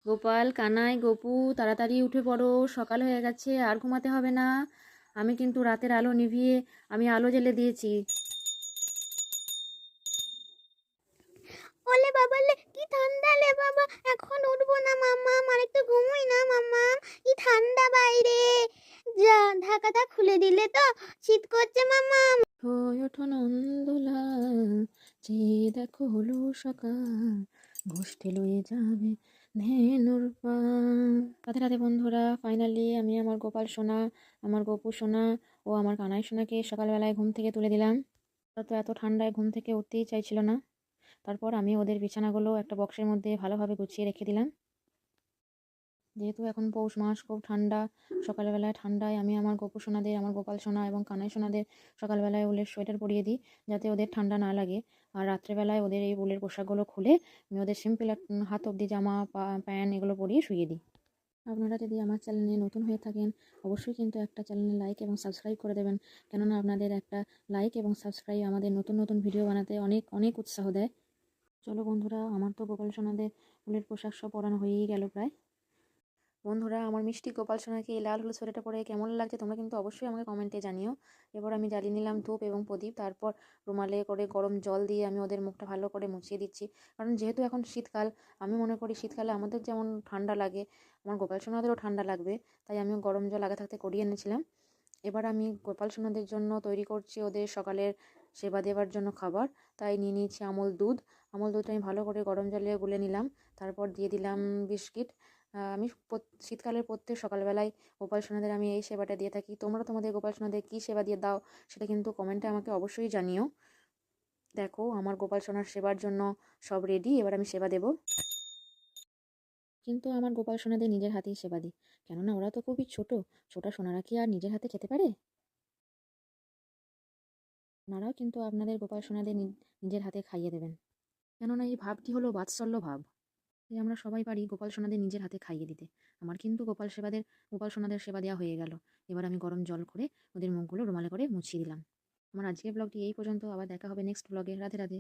গোপাল, কানাই, গপু, তাড়াতাড়ি উঠে পড়ো, সকাল হয়ে গেছে, আর ঘুমাতে হবে না। আমি কিন্তু রাতের আলো নিভিয়ে আমি আলো জ্বেলে দিয়েছি। ওলে বাবা লে, কি ঠান্ডা লে বাবা, এখন উঠবো না মাম্মা, আর একটু ঘুমোই না মাম্মা, কি ঠান্ডা বাইরে। যা, ঢাকাটা খুলে দিলে তো, শীত করছে মাম্মা। হয়ে ওঠো নন্দলা, যে দেখো হলো সকাল, গোষ্ঠী লয়ে যাবে ধেনুর পাল। রাধে রাধে বন্ধুরা, ফাইনালি আমি আমার গোপাল সোনা, আমার গপু সোনা ও আমার কানাই সোনাকে সকালবেলায় ঘুম থেকে তুলে দিলাম। ওরা তো এত ঠান্ডায় ঘুম থেকে উঠতেই চাইছিল না। তারপর আমি ওদের বিছানাগুলো একটা বক্সের মধ্যে ভালোভাবে গুছিয়ে রেখে দিলাম। যেহেতু এখন পৌষ মাস, খুব ঠান্ডা, সকালবেলায় ঠান্ডায় আমি আমার গপু সোনাদের, আমার গোপাল সোনা এবং কানাই সোনাদের সকালবেলায় উলের সোয়েটার পরিয়ে দিই, যাতে ওদের ঠান্ডা না লাগে। আর রাত্রেবেলায় ওদের এই উলের পোশাকগুলো খুলে আমি ওদের সিম্পল হাত অবধি জামা প্যান্ট এগুলো পরিয়ে শুইয়ে দিই। আপনারা যদি আমার চ্যানেলে নতুন হয়ে থাকেন, অবশ্যই কিন্তু একটা চ্যানেলে লাইক এবং সাবস্ক্রাইব করে দেবেন, কেননা আপনাদের একটা লাইক এবং সাবস্ক্রাইব আমাদের নতুন নতুন ভিডিও বানাতে অনেক অনেক উৎসাহ দেয়। চলো বন্ধুরা, আমার তো গোপাল সোনাদের উলের পোশাক সব পরানো হয়েই গেল প্রায়। বন্ধুরা, আমার মিষ্টি গোপাল সোনাকে এই লাল হলুদ সোয়েটারটা পরে কেমন লাগছে তোমরা কিন্তু অবশ্যই আমাকে কমেন্টে জানিও। এবার আমি জ্বালিয়ে নিলাম ধূপ এবং প্রদীপ, তারপর রুমালে করে গরম জল দিয়ে আমি ওদের মুখটা ভালো করে মুছিয়ে দিচ্ছি। কারণ যেহেতু এখন শীতকাল, আমি মনে করি শীতকালে আমাদের যেমন ঠান্ডা লাগে, আমার গোপাল সোনাদেরও ঠান্ডা লাগবে, তাই আমি গরম জল আগে থাকতে করিয়ে এনেছিলাম। এবার আমি গোপাল সোনাদের জন্য তৈরি করছি ওদের সকালের সেবা দেওয়ার জন্য খাবার। তাই নিয়ে নিয়েছি আমল দুধ। আমল দুধটা আমি ভালো করে গরম জলে গুলে নিলাম, তারপর দিয়ে দিলাম বিস্কিট। আমি শীতকালের প্রত্যেক সকালবেলায় গোপাল সোনাদের আমি এই সেবাটা দিয়ে থাকি। তোমরা তোমাদের গোপাল সোনাদের কী সেবা দিয়ে দাও সেটা কিন্তু কমেন্টে আমাকে অবশ্যই জানিও। দেখো, আমার গোপাল সোনার সেবার জন্য সব রেডি, এবার আমি সেবা দেব। কিন্তু আমার গোপাল সোনাদের নিজের হাতেই সেবা দিই, কেননা ওরা তো খুবই ছোট। ছোট সোনারা কি আর নিজের হাতে খেতে পারে? আপনারাও কিন্তু আপনাদের গোপাল সোনাদের নিজের হাতে খাইয়ে দেবেন, কেননা এই ভাবটি হলো বাৎসল্য ভাব। তাই আমরা সবাই পারি গোপাল সোনাদের নিজের হাতে খাইয়ে দিতে। আমার কিন্তু গোপাল সোনাদের সেবা দেওয়া হয়ে গেল। এবার আমি গরম জল করে ওদের মুখগুলো রুমালে করে মুছিয়ে দিলাম। আমার আজকের ব্লগটি এই পর্যন্ত, আবার দেখা হবে নেক্সট ব্লগে। রাধে রাধে।